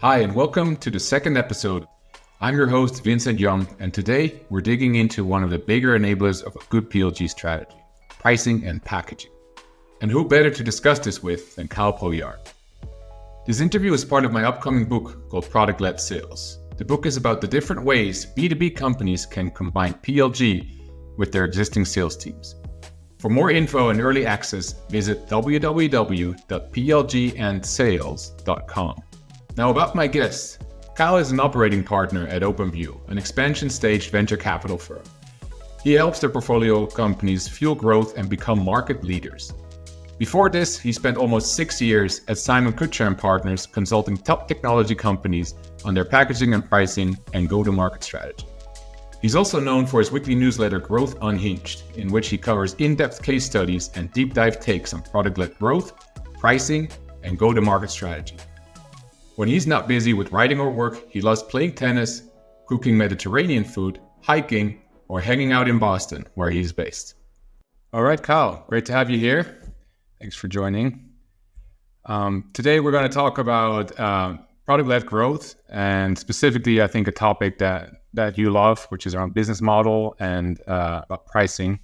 Hi, and welcome to the second episode. I'm your host, Vincent Young, and today we're digging into one of the bigger enablers of a good PLG strategy, pricing and packaging. And who better to discuss this with than Kyle Poyar? This interview is part of my upcoming book called Product-Led Sales. The book is about the different ways B2B companies can combine PLG with their existing sales teams. For more info and early access, visit www.plgandsales.com. Now about my guest. Kyle is an operating partner at OpenView, an expansion stage venture capital firm. He helps their portfolio companies fuel growth and become market leaders. Before this, he spent almost 6 years at Simon Kucher & Partners consulting top technology companies on their packaging and pricing and go-to-market strategy. He's also known for his weekly newsletter Growth Unhinged, in which he covers in-depth case studies and deep dive takes on product-led growth, pricing, and go-to-market strategy. When he's not busy with writing or work, he loves playing tennis, cooking Mediterranean food, hiking, or hanging out in Boston, where he's based. All right, Kyle, great to have you here. Thanks for joining. Today, we're going to talk about product-led growth, and specifically, I think a topic that you love, which is around business model and about pricing.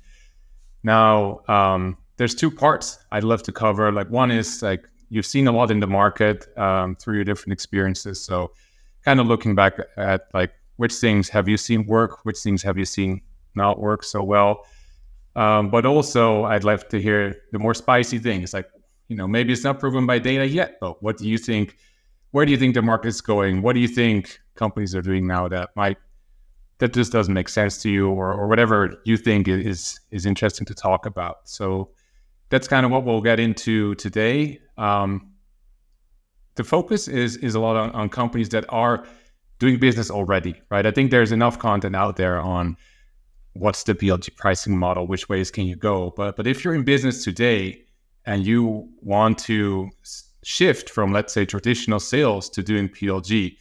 Now, there's two parts I'd love to cover. One is you've seen a lot in the market through your different experiences. So kind of looking back at which things have you seen work, which things have you seen not work so well. But also I'd love to hear the more spicy things, maybe it's not proven by data yet, but what do you think, where do you think the market is going? What do you think companies are doing now that just doesn't make sense to you, or whatever you think is interesting to talk about? So that's kind of what we'll get into today. The focus is a lot on companies that are doing business already, right? I think there's enough content out there on what's the PLG pricing model, which ways can you go. But if you're in business today and you want to shift from, let's say, traditional sales to doing PLG,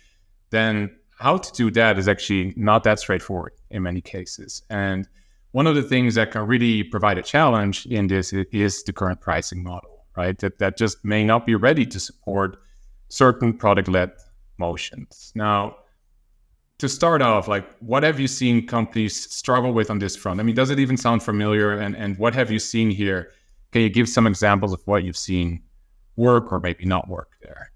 then how to do that is actually not that straightforward in many cases. And one of the things that can really provide a challenge in this is the current pricing model, right? That just may not be ready to support certain product-led motions. Now, to start off, what have you seen companies struggle with on this front? I mean, does it even sound familiar? And what have you seen here? Can you give some examples of what you've seen work or maybe not work there?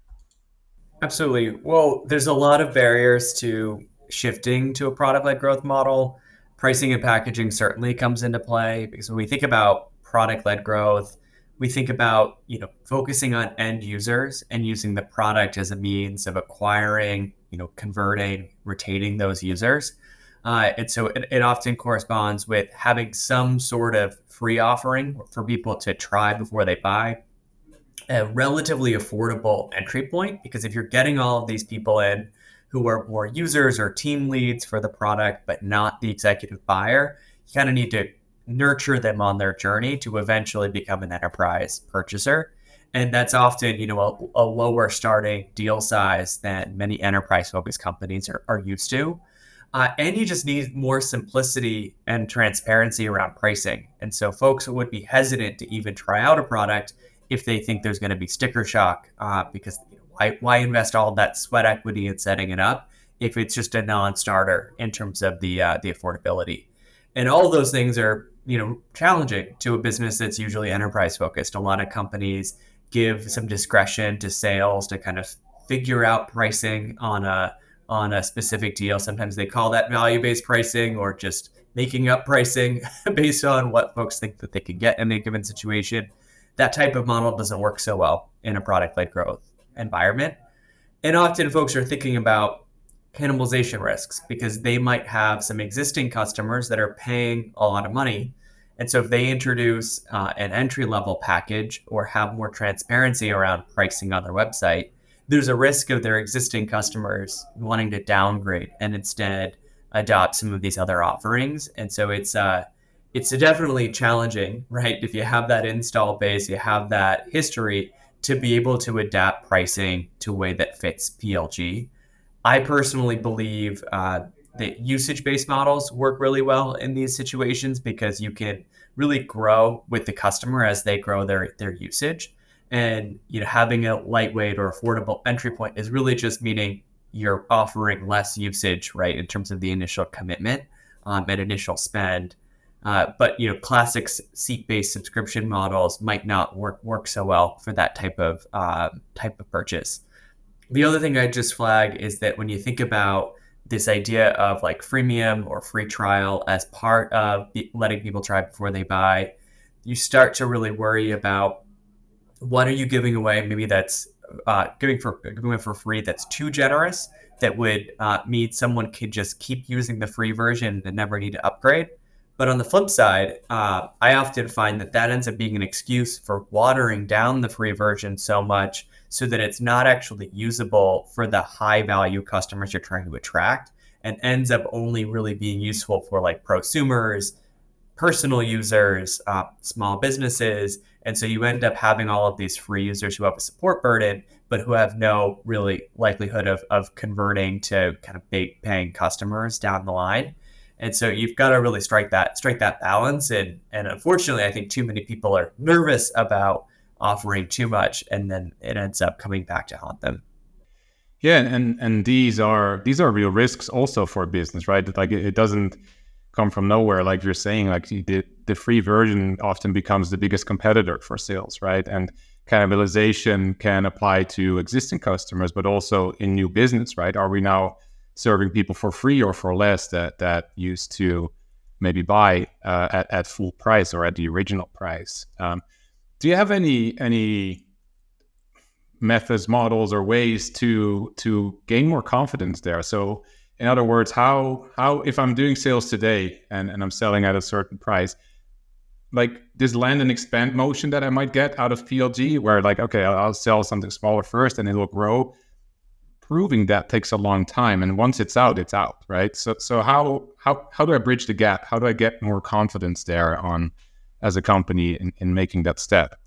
Absolutely. Well, there's a lot of barriers to shifting to a product-led growth model. Pricing and packaging certainly comes into play, because when we think about product-led growth, we think about focusing on end users and using the product as a means of acquiring, converting, retaining those users. And so it often corresponds with having some sort of free offering for people to try before they buy. A relatively affordable entry point, because if you're getting all of these people in who are more users or team leads for the product, but not the executive buyer, you kind of need to nurture them on their journey to eventually become an enterprise purchaser. And that's often, a lower starting deal size than many enterprise-focused companies are used to. And you just need more simplicity and transparency around pricing. And so folks would be hesitant to even try out a product if they think there's going to be sticker shock, because why invest all that sweat equity in setting it up if it's just a non-starter in terms of the affordability? And all of those things are challenging to a business that's usually enterprise focused. A lot of companies give some discretion to sales to kind of figure out pricing on a specific deal. Sometimes they call that value-based pricing, or just making up pricing based on what folks think that they can get in a given situation. That type of model doesn't work so well in a product-led growth environment. And often folks are thinking about cannibalization risks, because they might have some existing customers that are paying a lot of money. And so if they introduce an entry-level package or have more transparency around pricing on their website, there's a risk of their existing customers wanting to downgrade and instead adopt some of these other offerings. And so it's definitely challenging, right? If you have that install base, you have that history, to be able to adapt pricing to a way that fits PLG. I personally believe that usage-based models work really well in these situations, because you can really grow with the customer as they grow their usage. And having a lightweight or affordable entry point is really just meaning you're offering less usage, right, in terms of the initial commitment and initial spend. But classic seat-based subscription models might not work so well for that type of purchase. The other thing I just flag is that when you think about this idea of like freemium or free trial as part of letting people try before they buy, you start to really worry about what are you giving away? Maybe that's giving away for free that's too generous, that would mean someone could just keep using the free version and never need to upgrade. But on the flip side, I often find that ends up being an excuse for watering down the free version so much so that it's not actually usable for the high value customers you're trying to attract, and ends up only really being useful for like prosumers, personal users, small businesses. And so you end up having all of these free users who have a support burden, but who have no really likelihood of converting to kind of paying customers down the line. And so you've got to really strike that balance. And unfortunately, I think too many people are nervous about offering too much, and then it ends up coming back to haunt them. Yeah, and these are real risks also for a business, right? Like it doesn't come from nowhere, like you're saying. Like the free version often becomes the biggest competitor for sales, right? And cannibalization can apply to existing customers, but also in new business, right? Are we now serving people for free or for less that used to maybe buy at full price or at the original price? Do you have any methods, models, or ways to gain more confidence there? So in other words, how if I'm doing sales today and I'm selling at a certain price, like this land and expand motion that I might get out of PLG, where like, okay, I'll sell something smaller first and it'll grow. Proving that takes a long time, and once it's out, right? So how do I bridge the gap? How do I get more confidence there on as a company in making that step?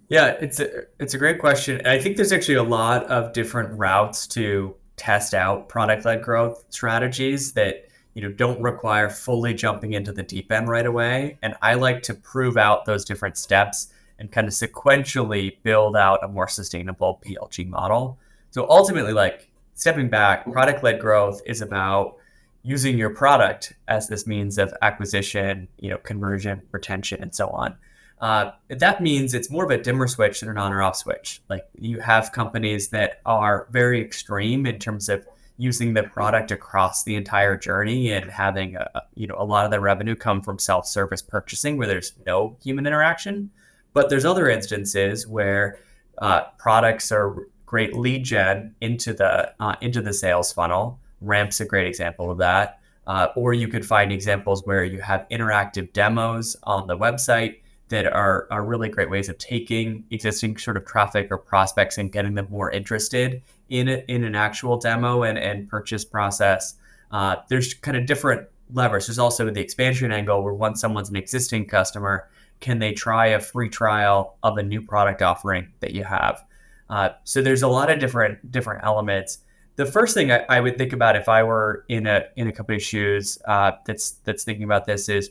Yeah, it's a great question. I think there's actually a lot of different routes to test out product-led growth strategies that don't require fully jumping into the deep end right away. And I like to prove out those different steps and kind of sequentially build out a more sustainable PLG model. So ultimately, like stepping back, product-led growth is about using your product as this means of acquisition, conversion, retention, and so on. That means it's more of a dimmer switch than an on or off switch. Like you have companies that are very extreme in terms of using the product across the entire journey and having a lot of the revenue come from self-service purchasing where there's no human interaction. But there's other instances where products are great lead gen into the sales funnel. Ramp's a great example of that. Or you could find examples where you have interactive demos on the website that are really great ways of taking existing sort of traffic or prospects and getting them more interested in an actual demo and purchase process. There's kind of different levers. There's also the expansion angle where once someone's an existing customer, can they try a free trial of a new product offering that you have? So there's a lot of different elements. The first thing I would think about if I were in a company's shoes that's thinking about this is,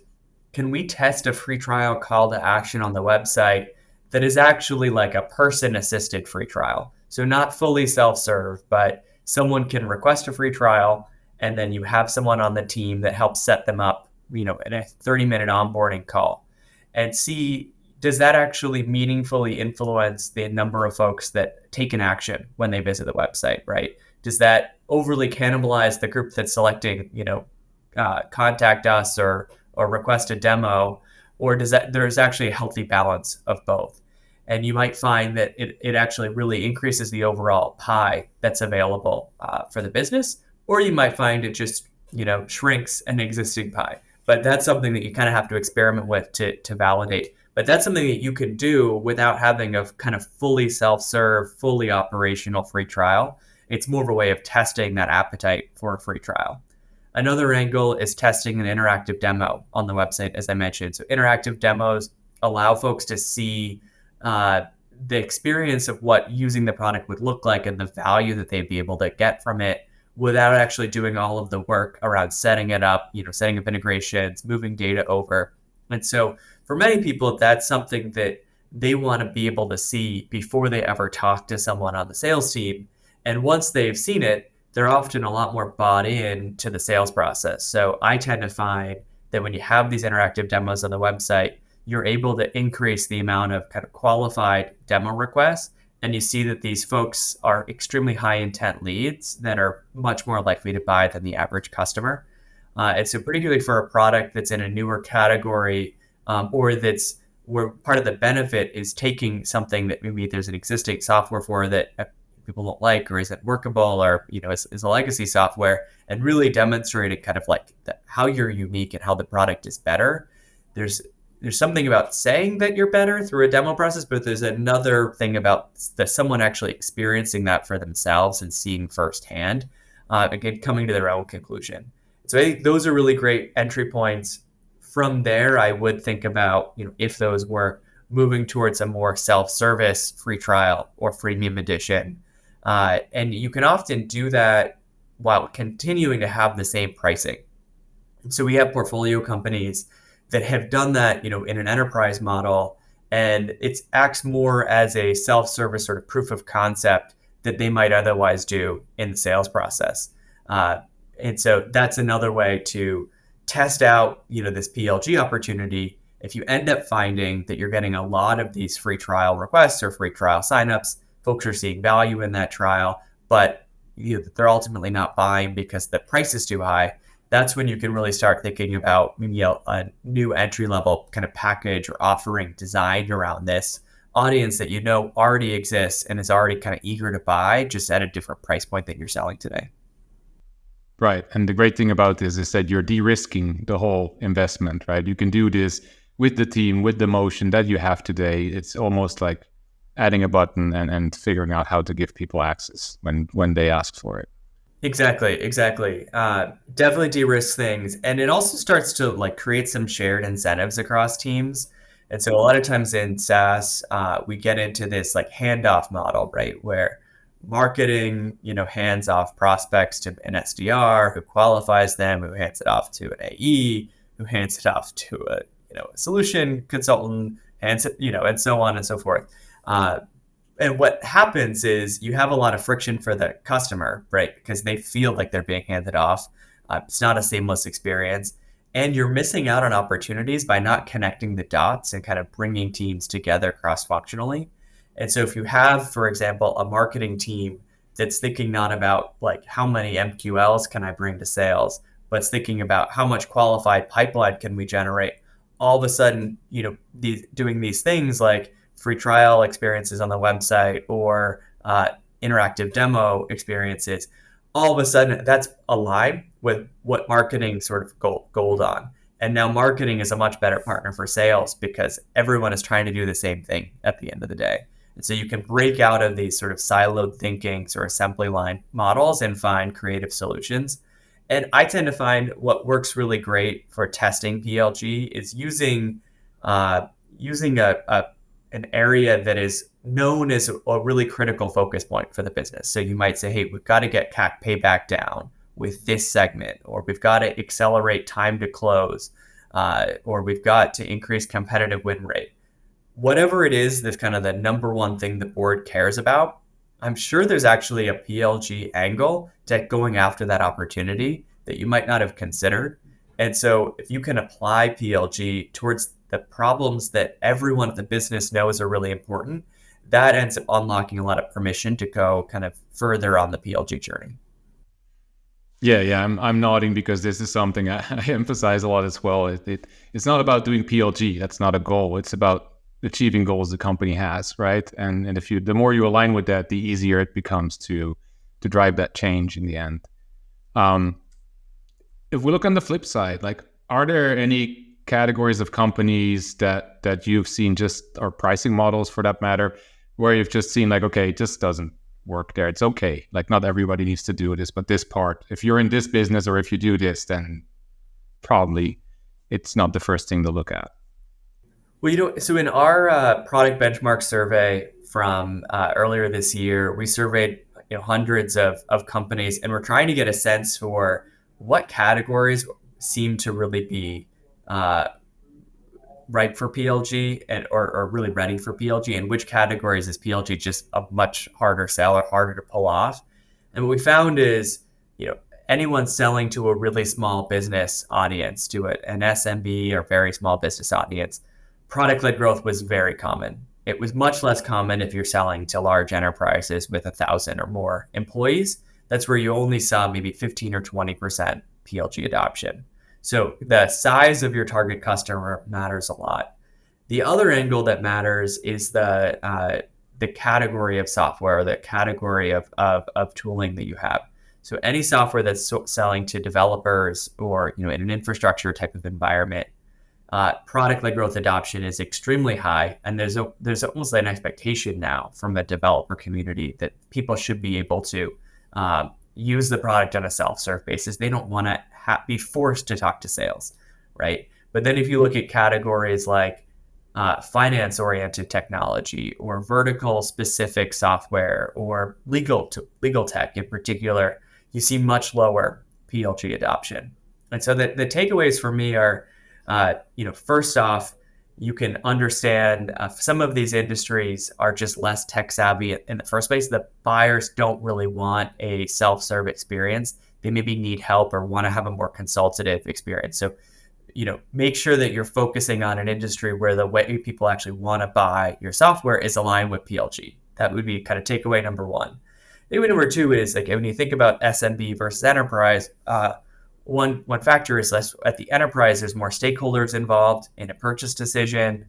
can we test a free trial call to action on the website that is actually like a person-assisted free trial? So not fully self-serve, but someone can request a free trial, and then you have someone on the team that helps set them up, in a 30-minute onboarding call, and see, does that actually meaningfully influence the number of folks that take an action when they visit the website, right? Does that overly cannibalize the group that's selecting, contact us or request a demo, or there's actually a healthy balance of both? And you might find that it actually really increases the overall pie that's available for the business, or you might find it just, shrinks an existing pie. But that's something that you kind of have to experiment with to validate. But that's something that you can do without having a kind of fully self-serve, fully operational free trial. It's more of a way of testing that appetite for a free trial. Another angle is testing an interactive demo on the website, as I mentioned. So interactive demos allow folks to see the experience of what using the product would look like and the value that they'd be able to get from it without actually doing all of the work around setting it up, setting up integrations, moving data over. And so for many people, that's something that they want to be able to see before they ever talk to someone on the sales team. And once they've seen it, they're often a lot more bought in to the sales process. So I tend to find that when you have these interactive demos on the website, you're able to increase the amount of kind of qualified demo requests. And you see that these folks are extremely high intent leads that are much more likely to buy than the average customer. And so particularly for a product that's in a newer category, or that's where part of the benefit is taking something that maybe there's an existing software for that people don't like or isn't workable, or is a legacy software, and really demonstrating kind of like how you're unique and how the product is better. There's something about saying that you're better through a demo process, but there's another thing about someone actually experiencing that for themselves and seeing firsthand, again, coming to their own conclusion. So I think those are really great entry points. From there, I would think about, if those were moving towards a more self-service free trial or freemium edition. And you can often do that while continuing to have the same pricing. So we have portfolio companies that have done that, in an enterprise model, and it acts more as a self-service sort of proof of concept that they might otherwise do in the sales process. And so that's another way to test out, this PLG opportunity. If you end up finding that you're getting a lot of these free trial requests or free trial signups, folks are seeing value in that trial, but they're ultimately not buying because the price is too high. That's when you can really start thinking about maybe a new entry level kind of package or offering designed around this audience that already exists and is already kind of eager to buy, just at a different price point that you're selling today. Right. And the great thing about this is that you're de-risking the whole investment, right? You can do this with the team, with the motion that you have today. It's almost like adding a button and figuring out how to give people access when they ask for it. Exactly. Definitely de-risk things. And it also starts to create some shared incentives across teams. And so a lot of times in SaaS, we get into this handoff model, right? Where marketing, hands off prospects to an SDR who qualifies them, who hands it off to an AE, who hands it off to a solution consultant, hands it, and so on and so forth. And what happens is you have a lot of friction for the customer, right? Because they feel like they're being handed off. It's not a seamless experience. And you're missing out on opportunities by not connecting the dots and kind of bringing teams together cross-functionally. And so if you have, for example, a marketing team that's thinking not about how many MQLs can I bring to sales, but it's thinking about how much qualified pipeline can we generate, all of a sudden, doing these things like free trial experiences on the website or interactive demo experiences, all of a sudden that's aligned with what marketing sort of gold on. And now marketing is a much better partner for sales because everyone is trying to do the same thing at the end of the day. And so you can break out of these sort of siloed thinkings or assembly line models and find creative solutions. And I tend to find what works really great for testing PLG is using an area that is known as a really critical focus point for the business. So you might say, hey, we've got to get CAC payback down with this segment, or we've got to accelerate time to close, or we've got to increase competitive win rate. Whatever it is, that's kind of the number one thing the board cares about. I'm sure there's actually a PLG angle to going after that opportunity that you might not have considered. And so if you can apply PLG towards the problems that everyone at the business knows are really important, that ends up unlocking a lot of permission to go kind of further on the PLG journey. Yeah, I'm nodding because this is something I emphasize a lot as well. It's not about doing PLG. That's not a goal. It's about achieving goals the company has, right? And the more you align with that, the easier it becomes to drive that change in the end. If we look on the flip side, are there any categories of companies that you've seen or pricing models for that matter, where you've just seen okay, it just doesn't work there. It's okay. Not everybody needs to do this, but this part, if you're in this business or if you do this, then probably it's not the first thing to look at. Well, so in our product benchmark survey from earlier this year, we surveyed hundreds of companies, and we're trying to get a sense for what categories seem to really be ripe for PLG or really ready for PLG, and which categories is PLG just a much harder sell or harder to pull off. And what we found is, anyone selling to a really small business audience, to an SMB or very small business audience, product-led growth was very common. It was much less common if you're selling to large enterprises with 1,000 or more employees. That's where you only saw maybe 15 or 20% PLG adoption. So the size of your target customer matters a lot. The other angle that matters is the category of software, the category of tooling that you have. So any software that's selling to developers or in an infrastructure type of environment, product-led growth adoption is extremely high, and there's almost an expectation now from the developer community that people should be able to use the product on a self-serve basis. They don't want to be forced to talk to sales, right? But then if you look at categories like finance-oriented technology or vertical-specific software or legal tech in particular, you see much lower PLG adoption. And so the takeaways for me are, first off, you can understand some of these industries are just less tech savvy in the first place. The buyers don't really want a self-serve experience. They maybe need help or want to have a more consultative experience. So, make sure that you're focusing on an industry where the way people actually want to buy your software is aligned with PLG. That would be kind of takeaway number one. Takeaway number two is, like, when you think about SMB versus enterprise, one factor is less at the enterprise. There's more stakeholders involved in a purchase decision.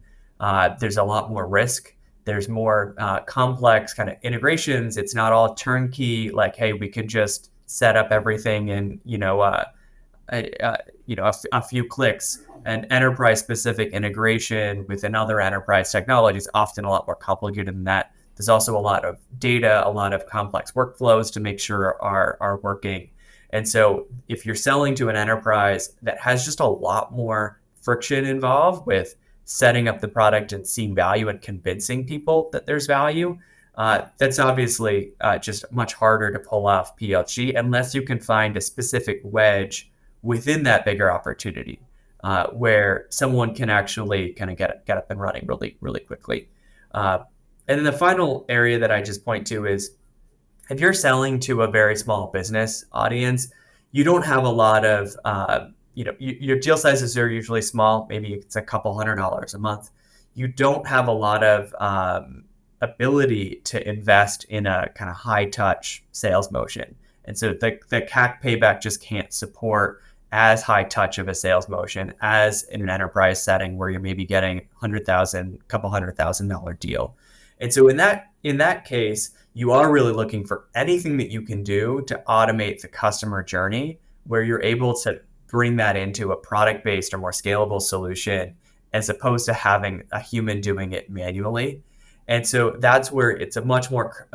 There's a lot more risk. There's more complex kind of integrations. It's not all turnkey. Like, hey, we can just set up everything in a few clicks. An enterprise-specific integration with another enterprise technology is often a lot more complicated than that. There's also a lot of data, a lot of complex workflows to make sure are working. And so if you're selling to an enterprise that has just a lot more friction involved with setting up the product and seeing value and convincing people that there's value, that's obviously just much harder to pull off PLG unless you can find a specific wedge within that bigger opportunity where someone can actually kind of get up and running really, really quickly. And then the final area that I just point to is, if you're selling to a very small business audience, you don't have a lot of, your deal sizes are usually small. Maybe it's a couple $100 a month. You don't have a lot of ability to invest in a kind of high touch sales motion. And so the CAC payback just can't support as high touch of a sales motion as in an enterprise setting where you're maybe getting couple $100,000 deal. And so in that case, you are really looking for anything that you can do to automate the customer journey, where you're able to bring that into a product-based or more scalable solution, as opposed to having a human doing it manually. And so that's where it's a much more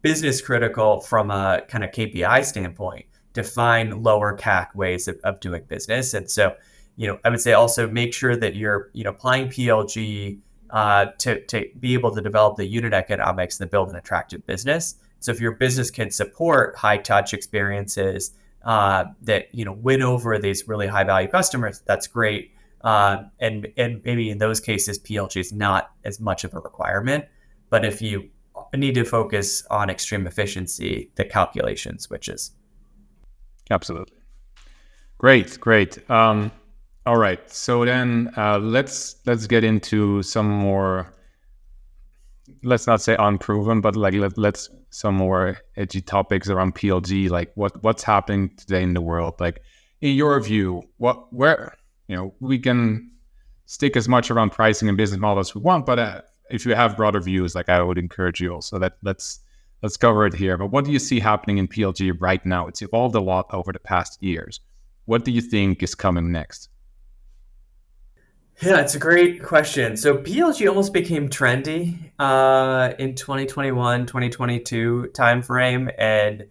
business critical from a kind of KPI standpoint to find lower CAC ways of doing business. And so, I would say also make sure that you're, applying PLG to be able to develop the unit economics and build an attractive business. So if your business can support high touch experiences that win over these really high value customers, that's great. And maybe in those cases, PLG is not as much of a requirement. But if you need to focus on extreme efficiency, the calculation switches. Absolutely. Great. All right. So then let's get into some more, let's not say unproven, but like let's some more edgy topics around PLG, like what's happening today in the world. Like, in your view, where we can stick as much around pricing and business model as we want, but if you have broader views, like, I would encourage you also that let's cover it here. But what do you see happening in PLG right now? It's evolved a lot over the past years. What do you think is coming next? Yeah, it's a great question. So PLG almost became trendy in 2021, 2022 timeframe. And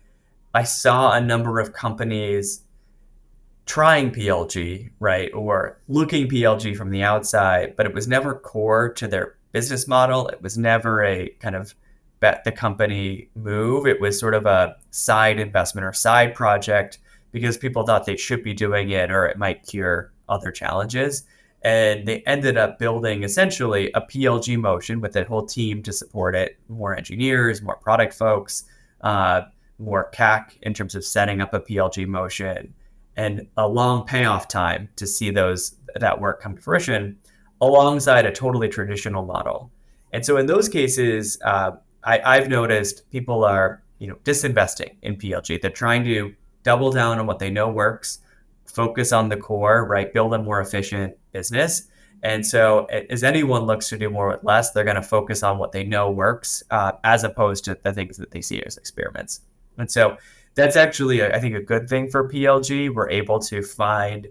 I saw a number of companies trying PLG, right? Or looking PLG from the outside, but it was never core to their business model. It was never a kind of bet the company move. It was sort of a side investment or side project because people thought they should be doing it or it might cure other challenges. And they ended up building essentially a PLG motion with a whole team to support it, more engineers, more product folks, more CAC in terms of setting up a PLG motion, and a long payoff time to see that work come to fruition alongside a totally traditional model. And so in those cases, I've noticed people are disinvesting in PLG. They're trying to double down on what they know works, focus on the core, right? Build a more efficient business. And so as anyone looks to do more with less, they're going to focus on what they know works, as opposed to the things that they see as experiments. And so that's actually, I think, a good thing for PLG. We're able to find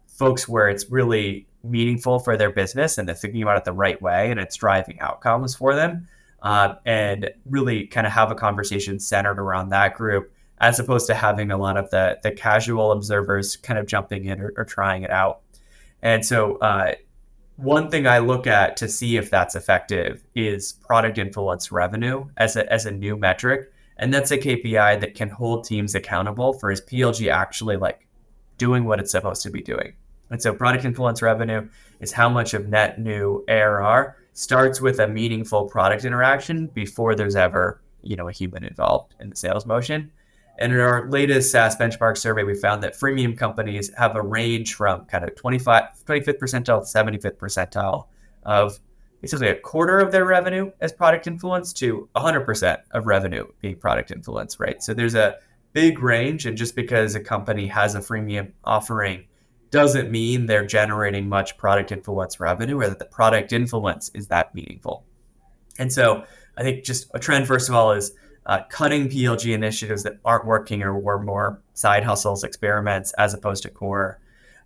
folks where it's really meaningful for their business and they're thinking about it the right way and it's driving outcomes for them, and really kind of have a conversation centered around that group, as opposed to having a lot of the casual observers kind of jumping in or trying it out. And so one thing I look at to see if that's effective is product influence revenue as a new metric. And that's a KPI that can hold teams accountable for, is PLG actually like doing what it's supposed to be doing. And so product influence revenue is how much of net new ARR starts with a meaningful product interaction before there's ever a human involved in the sales motion. And in our latest SaaS benchmark survey, we found that freemium companies have a range from kind of 25th percentile to 75th percentile of basically a quarter of their revenue as product influence to 100% of revenue being product influence, right? So there's a big range, and just because a company has a freemium offering doesn't mean they're generating much product influence revenue or that the product influence is that meaningful. And so I think just a trend, first of all, is cutting PLG initiatives that aren't working or were more side hustles, experiments, as opposed to core.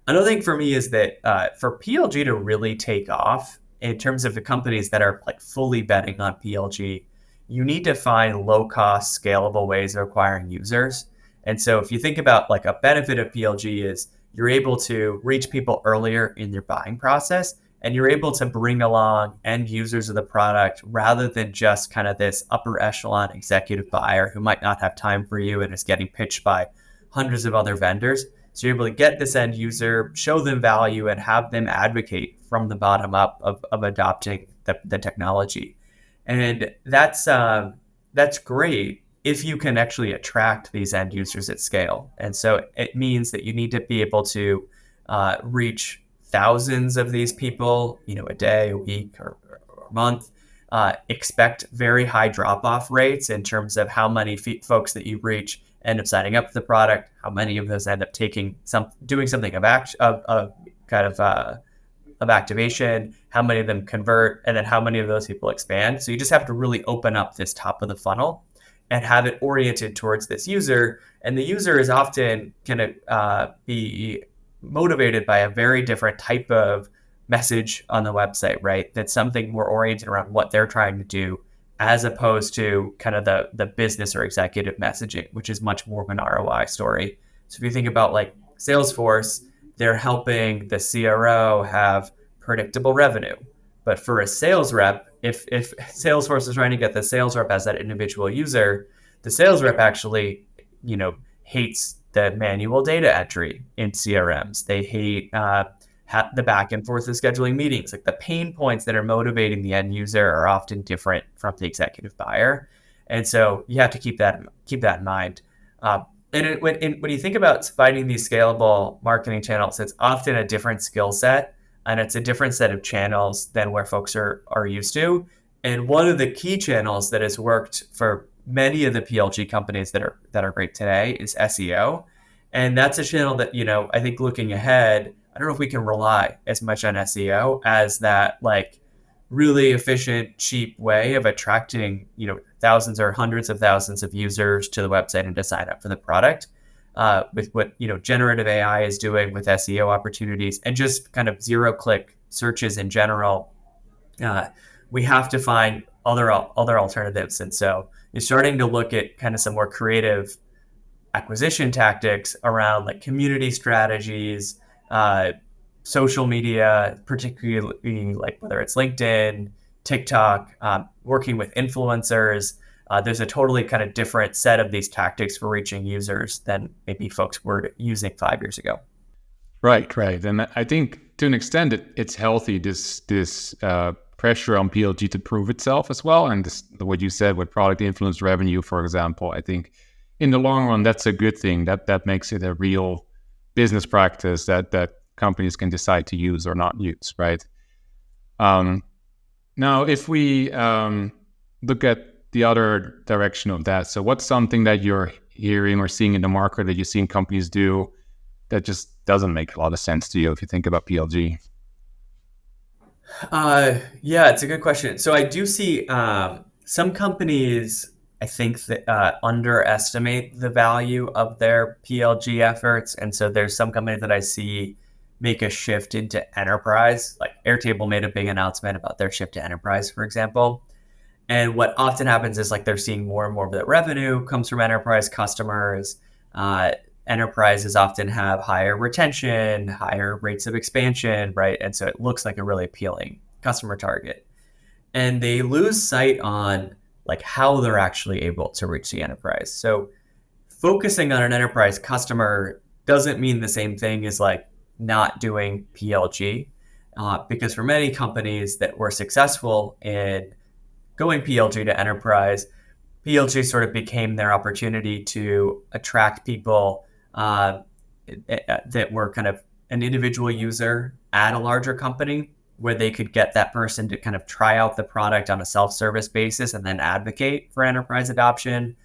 Another thing for me is that for PLG to really take off in terms of the companies that are like fully betting on PLG, you need to find low-cost, scalable ways of acquiring users. And so if you think about like a benefit of PLG is you're able to reach people earlier in their buying process, and you're able to bring along end users of the product rather than just kind of this upper echelon executive buyer who might not have time for you and is getting pitched by hundreds of other vendors. So you're able to get this end user, show them value, and have them advocate from the bottom up of adopting the technology. And that's great if you can actually attract these end users at scale. And so it means that you need to be able to reach thousands of these people, a day, a week, or a month. Expect very high drop-off rates in terms of how many folks that you reach end up signing up for the product, how many of those end up doing something of activation, how many of them convert, and then how many of those people expand. So you just have to really open up this top of the funnel and have it oriented towards this user. And the user is often going to be motivated by a very different type of message on the website, right? That's something more oriented around what they're trying to do, as opposed to kind of the business or executive messaging, which is much more of an ROI story. So if you think about like Salesforce, they're helping the CRO have predictable revenue. But for a sales rep, if Salesforce is trying to get the sales rep as that individual user, the sales rep actually, hates the manual data entry in CRMs. They hate the back and forth of scheduling meetings. Like the pain points that are motivating the end user are often different from the executive buyer, and so you have to keep that in mind. When you think about finding these scalable marketing channels, it's often a different skill set, and it's a different set of channels than where folks are used to. And one of the key channels that has worked for many of the PLG companies that are great today is SEO. And that's a channel that, I think looking ahead, I don't know if we can rely as much on SEO as that like really efficient, cheap way of attracting, thousands or hundreds of thousands of users to the website and to sign up for the product. With what, generative AI is doing with SEO opportunities and just kind of zero-click searches in general, we have to find other alternatives. And so you're starting to look at kind of some more creative acquisition tactics around like community strategies, social media, particularly like whether it's LinkedIn, TikTok, working with influencers. There's a totally kind of different set of these tactics for reaching users than maybe folks were using 5 years ago. Right. And I think to an extent it's healthy, this pressure on PLG to prove itself as well. And what you said with product influence revenue, for example, I think in the long run, that's a good thing. That makes it a real business practice that companies can decide to use or not use, right? Now, if we look at the other direction of that, so what's something that you're hearing or seeing in the market that you've seen companies do that just doesn't make a lot of sense to you if you think about PLG? Yeah, it's a good question. So I do see some companies, I think, that underestimate the value of their PLG efforts. And so there's some companies that I see make a shift into enterprise. Like Airtable made a big announcement about their shift to enterprise, for example. And what often happens is like they're seeing more and more of the revenue comes from enterprise customers. Uh, Enterprises often have higher retention, higher rates of expansion, right? And so it looks like a really appealing customer target. And they lose sight on like how they're actually able to reach the enterprise. So focusing on an enterprise customer doesn't mean the same thing as like not doing PLG. Because for many companies that were successful in going PLG to enterprise, PLG sort of became their opportunity to attract people that were kind of an individual user at a larger company where they could get that person to kind of try out the product on a self-service basis and then advocate for enterprise adoption.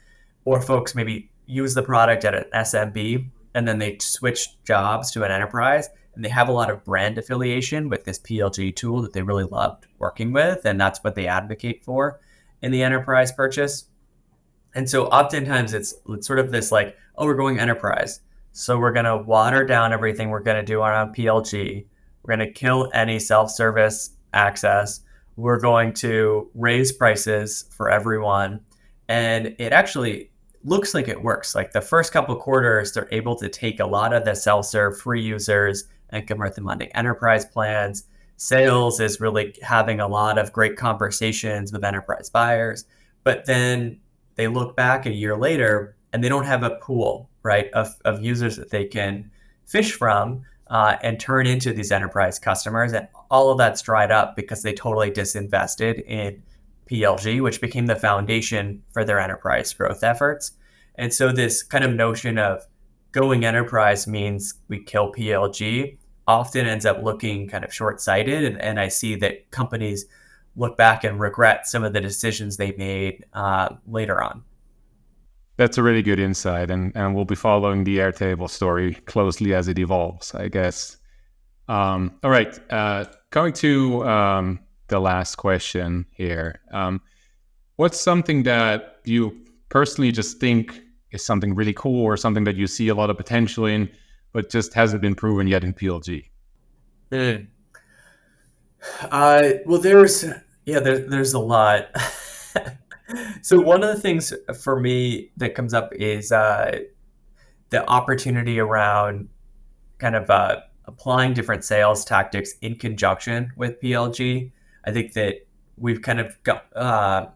Or folks maybe use the product at an SMB and then they switch jobs to an enterprise and they have a lot of brand affiliation with this PLG tool that they really loved working with. And that's what they advocate for in the enterprise purchase. And so oftentimes it's sort of this like, oh, we're going enterprise. So we're going to water down everything we're going to do around PLG. We're going to kill any self-service access. We're going to raise prices for everyone. And it actually looks like it works. Like the first couple of quarters, they're able to take a lot of the self-serve free users and convert them onto enterprise plans. Sales is really having a lot of great conversations with enterprise buyers. But then they look back a year later and they don't have a pool, right, of users that they can fish from and turn into these enterprise customers. And all of that's dried up because they totally disinvested in PLG, which became the foundation for their enterprise growth efforts. And so this kind of notion of going enterprise means we kill PLG often ends up looking kind of short-sighted. And I see that companies look back and regret some of the decisions they made later on. That's a really good insight, and we'll be following the Airtable story closely as it evolves, I guess. All right, going to the last question here. What's something that you personally just think is something really cool or something that you see a lot of potential in, but just hasn't been proven yet in PLG? Well, there's a lot. So one of the things for me that comes up is the opportunity around kind of applying different sales tactics in conjunction with PLG. I think that we've kind of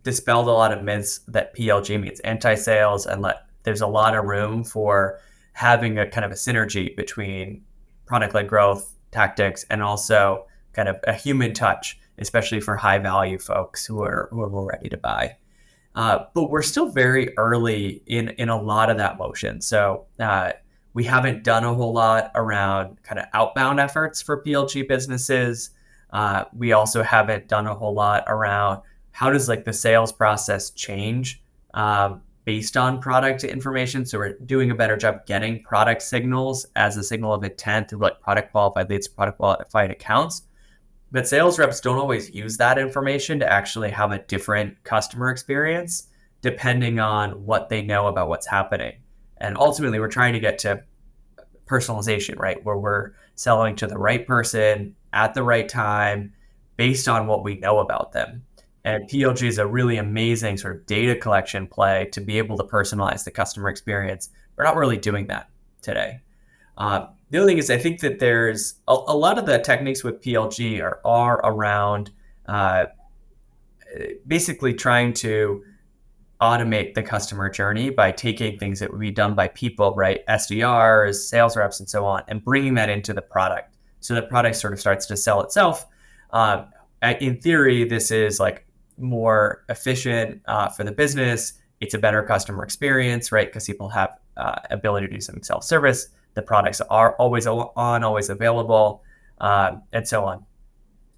dispelled a lot of myths that PLG means anti-sales, and there's a lot of room for having a kind of a synergy between product-led growth tactics and also kind of a human touch, especially for high value folks who are ready to buy. But we're still very early in a lot of that motion. So we haven't done a whole lot around kind of outbound efforts for PLG businesses. We also haven't done a whole lot around how does like the sales process change based on product information. So we're doing a better job getting product signals as a signal of intent through like product qualified leads, product qualified accounts. But sales reps don't always use that information to actually have a different customer experience depending on what they know about what's happening. And ultimately, we're trying to get to personalization, right? Where we're selling to the right person at the right time based on what we know about them. And PLG is a really amazing sort of data collection play to be able to personalize the customer experience. We're not really doing that today. The other thing is I think that there's a lot of the techniques with PLG are around basically trying to automate the customer journey by taking things that would be done by people, right? SDRs, sales reps, and so on, and bringing that into the product. So the product sort of starts to sell itself. In theory, this is like more efficient for the business. It's a better customer experience, right? Because people have ability to do some self-service. The products are always on, always available, and so on.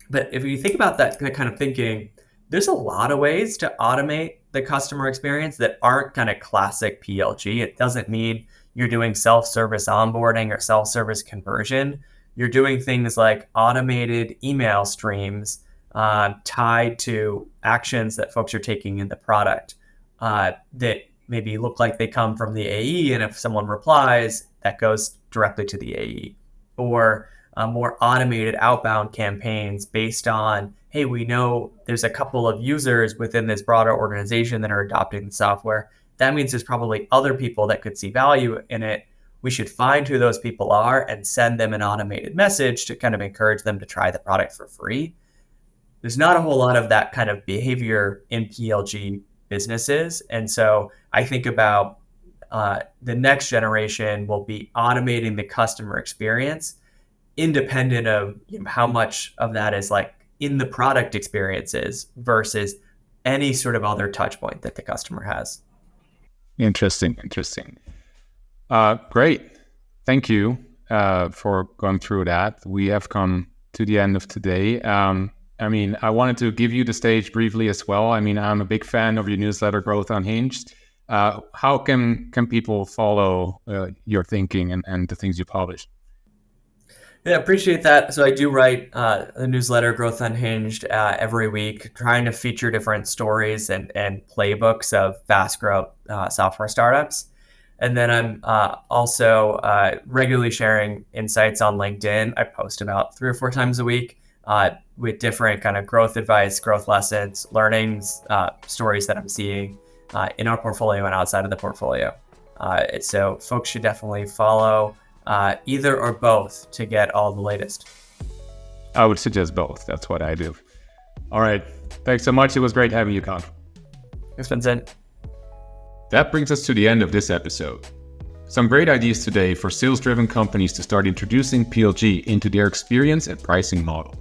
But if you think about that kind of thinking, there's a lot of ways to automate the customer experience that aren't kind of classic PLG. It doesn't mean you're doing self-service onboarding or self-service conversion. You're doing things like automated email streams tied to actions that folks are taking in the product that maybe look like they come from the AE, and if someone replies, that goes directly to the AE. Or more automated outbound campaigns based on, hey, we know there's a couple of users within this broader organization that are adopting the software. That means there's probably other people that could see value in it. We should find who those people are and send them an automated message to kind of encourage them to try the product for free. There's not a whole lot of that kind of behavior in PLG businesses. And so I think about the next generation will be automating the customer experience independent of how much of that is like in the product experiences versus any sort of other touch point that the customer has. Interesting. Great. Thank you for going through that. We have come to the end of today. I wanted to give you the stage briefly as well. I'm a big fan of your newsletter, Growth Unhinged. How can people follow your thinking and the things you publish? Yeah, appreciate that. So I do write a newsletter, Growth Unhinged, every week, trying to feature different stories and playbooks of fast growth software startups. And then I'm also regularly sharing insights on LinkedIn. I post about 3 or 4 times a week with different kind of growth advice, growth lessons, learnings, stories that I'm seeing in our portfolio and outside of the portfolio. So folks should definitely follow either or both to get all the latest. I would suggest both. That's what I do. All right. Thanks so much. It was great having you, Kyle. Thanks, Vincent. That brings us to the end of this episode. Some great ideas today for sales-driven companies to start introducing PLG into their experience and pricing model.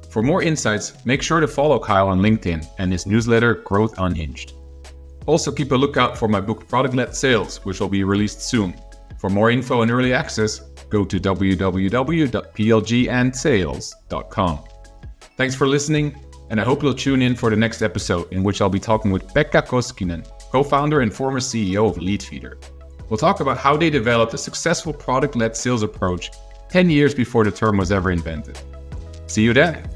For more insights, make sure to follow Kyle on LinkedIn and his newsletter, Growth Unhinged. Also, keep a lookout for my book, Product-Led Sales, which will be released soon. For more info and early access, go to www.plgandsales.com. Thanks for listening, and I hope you'll tune in for the next episode, in which I'll be talking with Pekka Koskinen, co-founder and former CEO of Leadfeeder. We'll talk about how they developed a successful product-led sales approach 10 years before the term was ever invented. See you then!